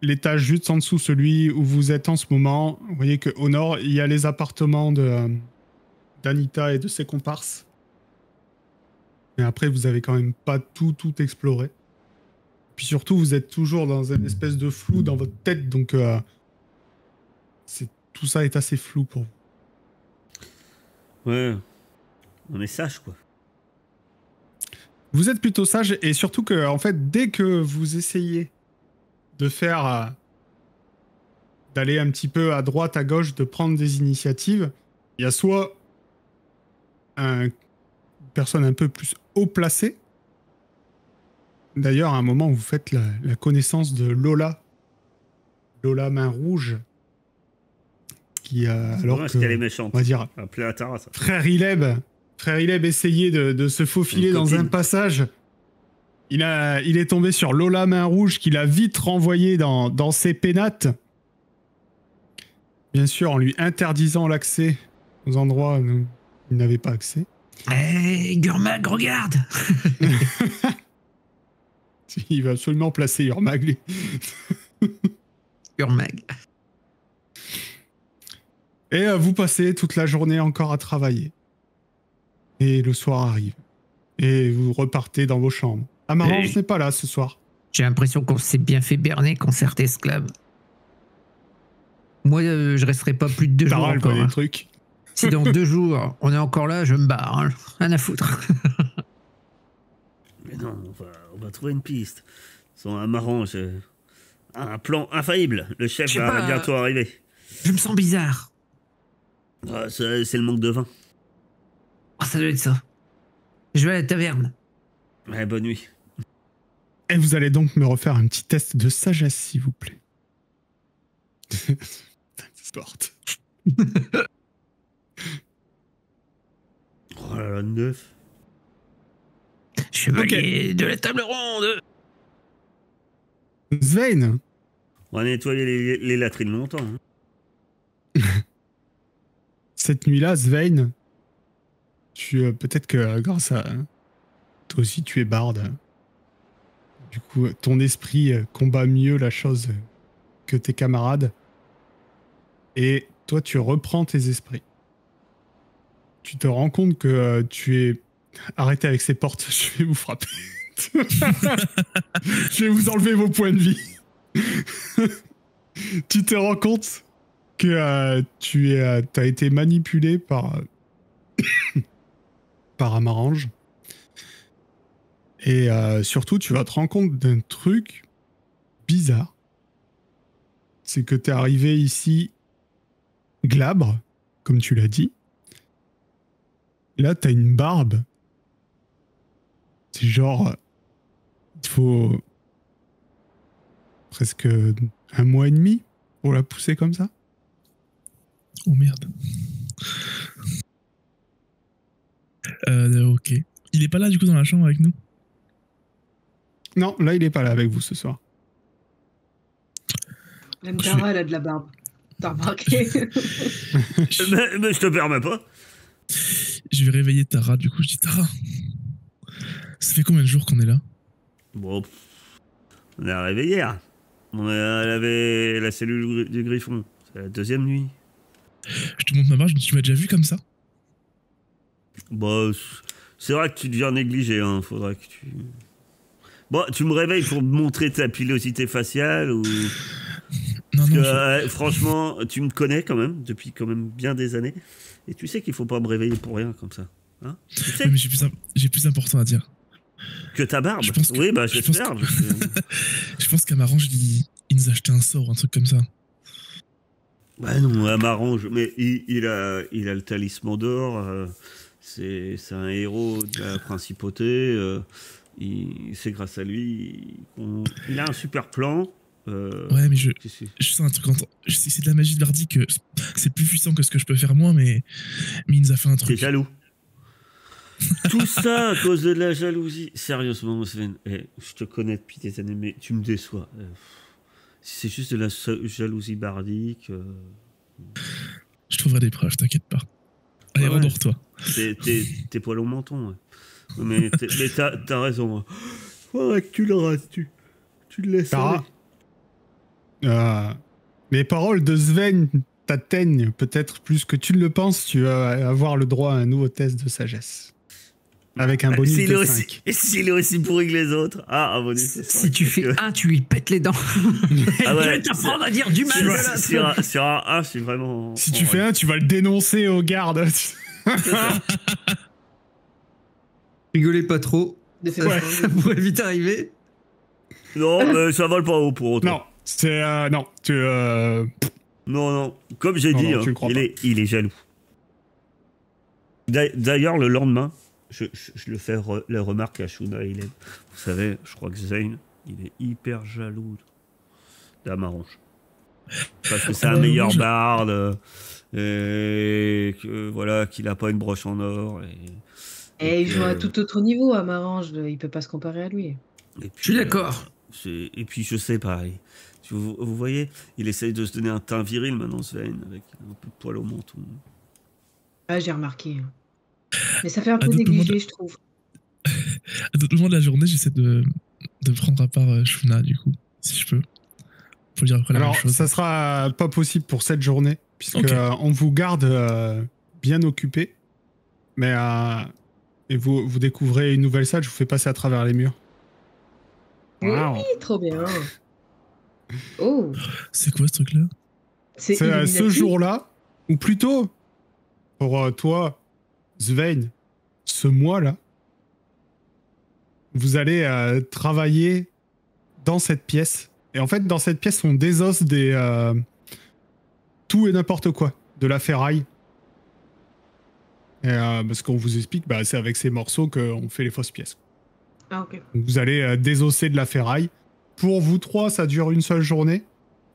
l'étage juste en dessous, celui où vous êtes en ce moment. Vous voyez qu'au nord, il y a les appartements d'Anita et de ses comparses. Mais après, vous avez quand même pas tout exploré. Puis surtout, vous êtes toujours dans une espèce de flou dans votre tête, donc tout ça est assez flou pour vous. Ouais. On est sage, quoi. Vous êtes plutôt sage, et surtout que, en fait, dès que vous essayez de faire... d'aller un petit peu à droite, à gauche, de prendre des initiatives, il y a soit une personne un peu plus haut placée. D'ailleurs, à un moment, vous faites la connaissance de Lola. Lola Main Rouge. Qui, alors Ouais, que, qu'elle est méchante. on va dire, Appelez Atara, ça. Frère Ileb essayait de se faufiler dans un passage. Il est tombé sur Lola Main Rouge, qu'il a vite renvoyé dans ses pénates. Bien sûr, en lui interdisant l'accès aux endroits où il n'avait pas accès. Hey, Gurmag, regarde! Il va absolument placer Urmag, lui. Gurmag. Et vous passez toute la journée encore à travailler. Et le soir arrive. Et vous repartez dans vos chambres. Amarange n'est pas là ce soir. J'ai l'impression qu'on s'est bien fait berner quand certes esclave. Moi, je resterai pas plus de 2 jours Taral, encore. des Hein. trucs. Si dans 2 jours, on est encore là, je me barre. Hein. Rien à foutre. Mais non, on va trouver une piste. Son Amarange. Un plan infaillible. Le chef Je sais va pas, bientôt arriver. Je me sens bizarre. Ah, c'est le manque de vin. Oh, ça doit être ça. Je vais à la taverne. Ouais, bonne nuit. Et vous allez donc me refaire un petit test de sagesse, s'il vous plaît. Sport. Oh là là, 9. Chevalier de la table ronde. Svein, On va nettoyer les latrines longtemps. Hein. cette nuit-là, Svein, peut-être que grâce à toi aussi tu es barde. Du coup, ton esprit combat mieux la chose que tes camarades. Et toi, tu reprends tes esprits. Tu te rends compte que tu es... Arrêtez avec ces portes, je vais vous frapper. Je vais vous enlever vos points de vie. Tu te rends compte que t'as été manipulé par Amarange. Et surtout, tu vas te rendre compte d'un truc bizarre. C'est que t'es arrivé ici glabre, comme tu l'as dit. Là, t'as une barbe. C'est genre... Il faut... presque 1 mois et demi pour la pousser comme ça. Oh merde. Ok. Il est pas là du coup dans la chambre avec nous? Non, là, il est pas là avec vous ce soir. Même Tara, elle a de la barbe. T'as remarqué? Mais je te permets pas. Je vais réveiller Tara, du coup je dis Tara. Ça fait combien de jours qu'on est là? Bon, on est arrivé hier. Elle avait la cellule du griffon. C'est la 2e nuit. Je te montre ma barbe, tu m'as déjà vu comme ça? Bah, c'est vrai que tu deviens négligé, hein. Faudrait que tu... Bon, tu me réveilles pour me montrer ta pilosité faciale ou... Non, Parce non, que, franchement, tu me connais quand même, depuis quand même bien des années. Et tu sais qu'il faut pas me réveiller pour rien comme ça. Hein, tu sais ouais, mais j'ai plus important à dire. que ta barbe. Je pense que- Oui, bah je pense j'espère. que- Je pense qu'Amarange, il nous a acheté un sort, un truc comme ça. Bah non, elle m'arrange. Mais il a le talisman d'or. C'est un héros de la principauté. C'est grâce à lui. Il a un super plan. Ouais, mais je sens un truc. C'est de la magie de Vardy que c'est plus puissant que ce que je peux faire moi, mais il nous a fait un T'es truc. jaloux. Tout ça à cause de la jalousie. Sérieusement, Sven, je te connais depuis des années, mais tu me déçois. Si c'est juste de la jalousie bardique. Je trouverai des preuves, t'inquiète pas. Allez, Ouais. rendors-toi. T'es poil au menton. Ouais. Mais t'as raison. Faudrait que tu le rates. Tu le laisses Tara, aller. les paroles de Sven t'atteignent peut-être plus que tu ne le penses. Tu vas avoir le droit à un nouveau test de sagesse. Avec un bonus S'il est de aussi- 5. Et s'il est aussi pourri que les autres. Ah, un bonus de Si 5, tu fais parce que- 1, tu lui pètes les dents. Ah ouais, Je vais t'apprendre à dire du mal de la Sur un 1, je suis vraiment. Si tu fais un, tu vas le dénoncer aux gardes. Rigolez pas trop. De fait, Ouais. Ça pourrait vite arriver. Non, mais ça vole pas haut pour autant. Non, c'est... non, tu... Non. Comme j'ai Non, dit, non, hein, tu le crois pas. il est jaloux. D'ailleurs, le lendemain, je le fais la remarque à Shuna et Hélène. Vous savez, je crois que Zane, il est hyper jaloux d'Amarange. Parce que c'est un meilleur barde. Et que, voilà, qu'il a pas une broche en or. Et il joue à tout autre niveau, à Marange. Il peut pas se comparer à lui. Et puis, Je suis d'accord. Et puis je sais pareil. Vous voyez, il essaye de se donner un teint viril maintenant, Sven, avec un peu de poil au menton. Ah, j'ai remarqué. Mais ça fait un À peu d'autres moments négligé, je trouve. À d'autres moments de la journée, j'essaie de prendre à part Shuna, du coup, si je peux. Faut dire après la Alors, même chose. ça sera pas possible pour cette journée, puisque Ok. on vous garde bien occupé. Mais et vous découvrez une nouvelle salle, je vous fais passer à travers les murs. Oui, Wow. trop bien. Oh, C'est quoi ce truc-là? c'est C'est ce Illuminati. jour-là, ou plutôt, pour toi, Sven, ce mois-là, vous allez travailler dans cette pièce. Et en fait, dans cette pièce, on désosse tout et n'importe quoi, de la ferraille. Et, parce qu'on vous explique, c'est avec ces morceaux qu'on fait les fausses pièces. Ah, ok. Donc vous allez désosser de la ferraille. Pour vous trois, ça dure une seule journée.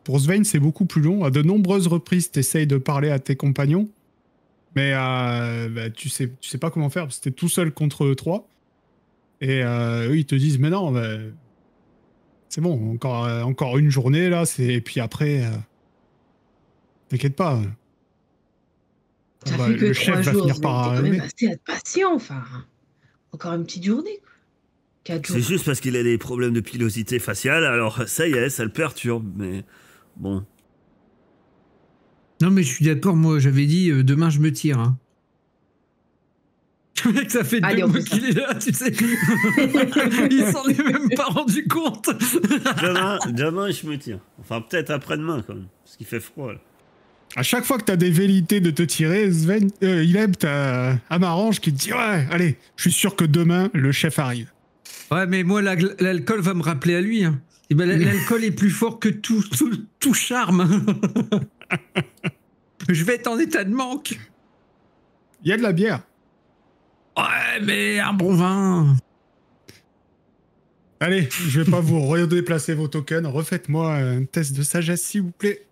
Pour Sven, c'est beaucoup plus long. À de nombreuses reprises, tu essayes de parler à tes compagnons. Mais tu sais pas comment faire, parce que t'es tout seul contre eux trois. Et eux, ils te disent, mais non, c'est bon, encore une journée, là. Et puis après, t'inquiète pas. Ça fait que le 3 chef va jours. finir T'es par quand même arriver. assez patient, enfin. Encore une petite journée, quoi. 4 jours. C'est juste parce qu'il a des problèmes de pilosité faciale, alors ça y est, ça le perturbe, mais bon. Non, mais je suis d'accord, moi, j'avais dit demain je me tire. Hein. Le mec, ça fait Allez, 2 on mois fait ça. qu'il est là, tu sais. Il s'en est même pas rendu compte. Demain, je me tire. Enfin, peut-être après-demain, quand même. Parce qu'il fait froid, là. À chaque fois que t'as des velléités de te tirer, Sven, Ileb, t'as Amarange qui te dit ouais, allez, je suis sûr que demain le chef arrive. Ouais, mais moi, l'alcool va me rappeler à lui. Hein. Et ben, l'alcool est plus fort que tout charme. Je vais être en état de manque. Il y a de la bière. Ouais, mais un bon vin. Allez, je vais pas vous redéplacer vos tokens. Refaites-moi un test de sagesse, s'il vous plaît.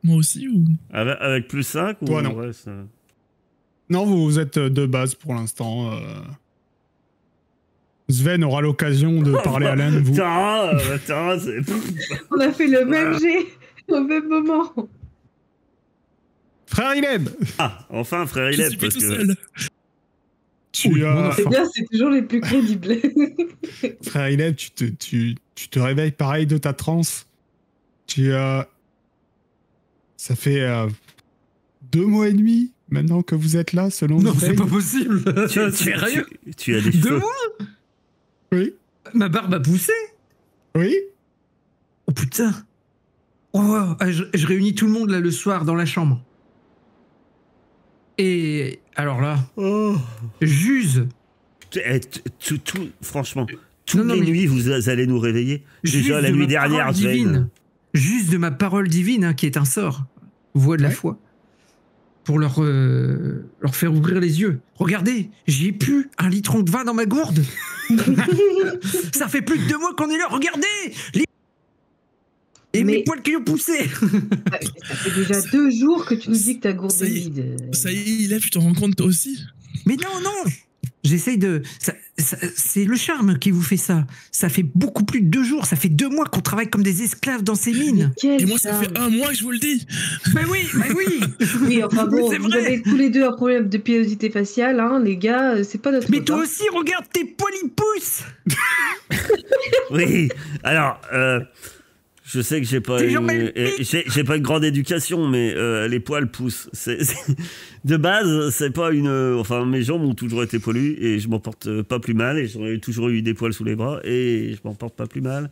Moi aussi ou... Avec plus 5 ou Toi, non. ouais, ça... Non, vous êtes de base pour l'instant. Sven aura l'occasion de parler à l'un de vous. Tara, c'est... On a fait le même jet au même moment. Frère Ileb, Ah, enfin, frère Je Ileb, suis plus parce tout que... seul. tu as... C'est bien, c'est toujours les plus crédibles. Frère Ileb, tu te réveilles pareil de ta transe. Ça fait 2 mois et demi maintenant que vous êtes là, selon Non, Sven. c'est pas possible. Tu Sérieux as des 2 cheveux. mois Oui, Ma barbe a poussé. oui. Oh putain. Oh, je réunis tout le monde là le soir dans la chambre. Et alors là, Oh. j'use. Franchement, toutes Non, les mais- nuits, vous allez nous réveiller. Juste Déjà, la de nuit ma dernière, parole Sven. divine. Juste de ma parole divine, hein, qui est un sort. Voix de la Ouais. foi. Pour leur faire ouvrir les yeux. Regardez, j'ai pu un litron de vin dans ma gourde. Ça fait plus de 2 mois qu'on est là. Regardez Et mes Mais- poils qui ont poussé. Ça fait déjà 2 jours que tu nous dis que ta gourde Ça est y est. vide. Ça y est, Ileb, tu t'en rends compte toi aussi? Mais non. J'essaye de... c'est le charme qui vous fait ça. Ça fait beaucoup plus de 2 jours. Ça fait 2 mois qu'on travaille comme des esclaves dans ces mines. Quel Et moi, ça charme. fait 1 mois que je vous le dis. Mais oui. Oui, enfin bon, C'est vous vrai. avez tous les deux un problème de pilosité faciale, hein, les gars, c'est pas notre Mais faute, toi hein. aussi, regarde tes poils, ils poussent. Oui, alors, je sais que j'ai pas, Tes jambes, une, elles j'ai pas une grande éducation, mais les poils poussent. De base, c'est pas une. Enfin, mes jambes ont toujours été poilues et je m'en porte pas plus mal. Et j'aurais toujours eu des poils sous les bras et je m'en porte pas plus mal.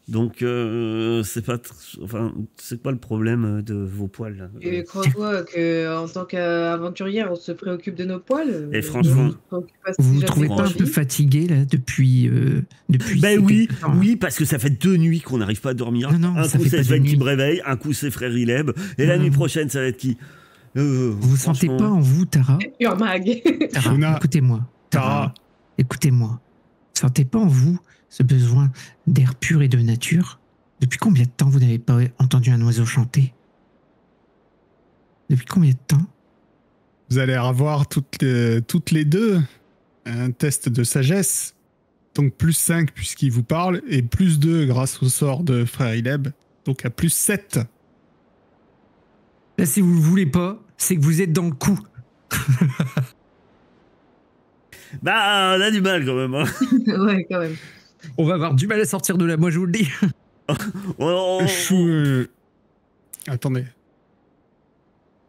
Donc, c'est pas. Enfin, c'est pas le problème de vos poils. Là. Et crois-toi qu'en tant qu'aventurière, on se préoccupe de nos poils. Et franchement, on se préoccupe pas si Vous vous jamais trouvez on pas un vit. peu fatigué là depuis Ben ces oui, quelques temps, hein? oui, parce que ça fait 2 nuits qu'on n'arrive pas à dormir. Non, un ça coup fait c'est pas 2 Sven qui nuits. me réveille, un coup c'est frère Ileb, et la Non, nuit non. prochaine ça va être qui Vous sentez franchement. pas en vous, Tara? Urmag. Tara, Shuna. écoutez-moi. Tara. Écoutez-moi. Sentez pas en vous ce besoin d'air pur et de nature? Depuis combien de temps vous n'avez pas entendu un oiseau chanter? Depuis combien de temps? Vous allez avoir toutes les deux un test de sagesse. Donc plus 5 puisqu'il vous parle, et plus 2 grâce au sort de frère Ileb. Donc à plus 7. Là, si vous le voulez pas, c'est que vous êtes dans le coup. Bah, on a du mal quand même. Hein. Ouais, quand même. On va avoir du mal à sortir de là, moi je vous le dis. Attendez.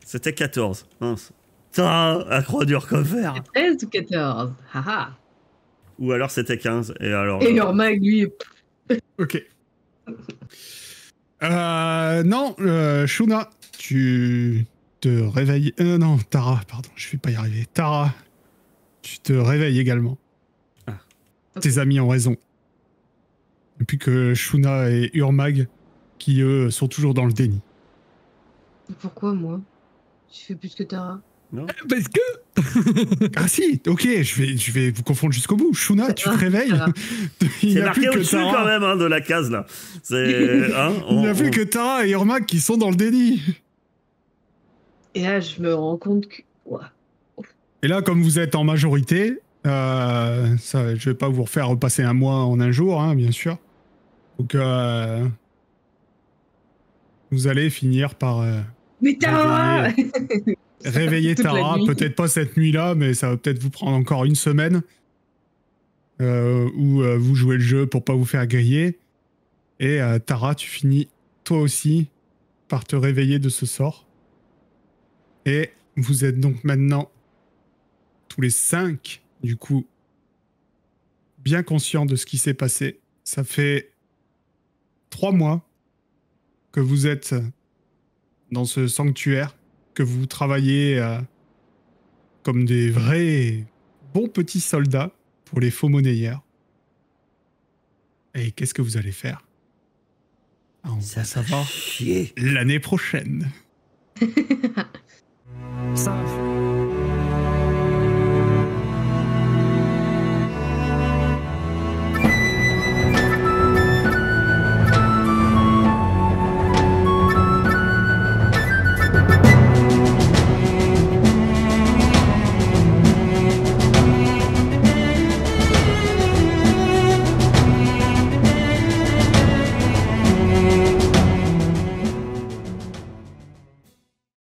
C'était 14. Mince. Ça, à croix dur comme fer. 13 ou 14. Haha. Ou alors c'était 15. Et alors. Et Urmag, lui, Ok. Non, Shuna, tu te réveilles. Non, Tara, pardon, je vais pas y arriver. Tara, tu te réveilles également. Ah. Tes amis ont raison. Et puis que Shuna et Urmag, qui eux sont toujours dans le déni. pourquoi moi? Je fais plus que Tara. Parce que... Ah si, ok, je vais vous confondre jusqu'au bout. Shuna, tu te réveilles. Tara. Il n'y C'est a marqué plus que au-dessus quand Tara. même hein, de la case là. C'est. Hein, Il n'y a plus que Tara et Urmag qui sont dans le déni. Et là, je me rends compte que... Ouah. Et là, comme vous êtes en majorité, ça, je vais pas vous refaire repasser un mois en un jour, hein, bien sûr. Donc, vous allez finir par Mais Tara réveiller Toute la Tara. nuit. Peut-être pas cette nuit-là, mais ça va peut-être vous prendre encore une semaine où vous jouez le jeu pour pas vous faire griller. Et Tara, tu finis toi aussi par te réveiller de ce sort. Et vous êtes donc maintenant tous les 5, du coup, bien conscients de ce qui s'est passé. Ça fait 3 mois que vous êtes dans ce sanctuaire, que vous travaillez comme des vrais bons petits soldats pour les faux monnayeurs. Et qu'est-ce que vous allez faire? On va savoir Chier. l'année prochaine.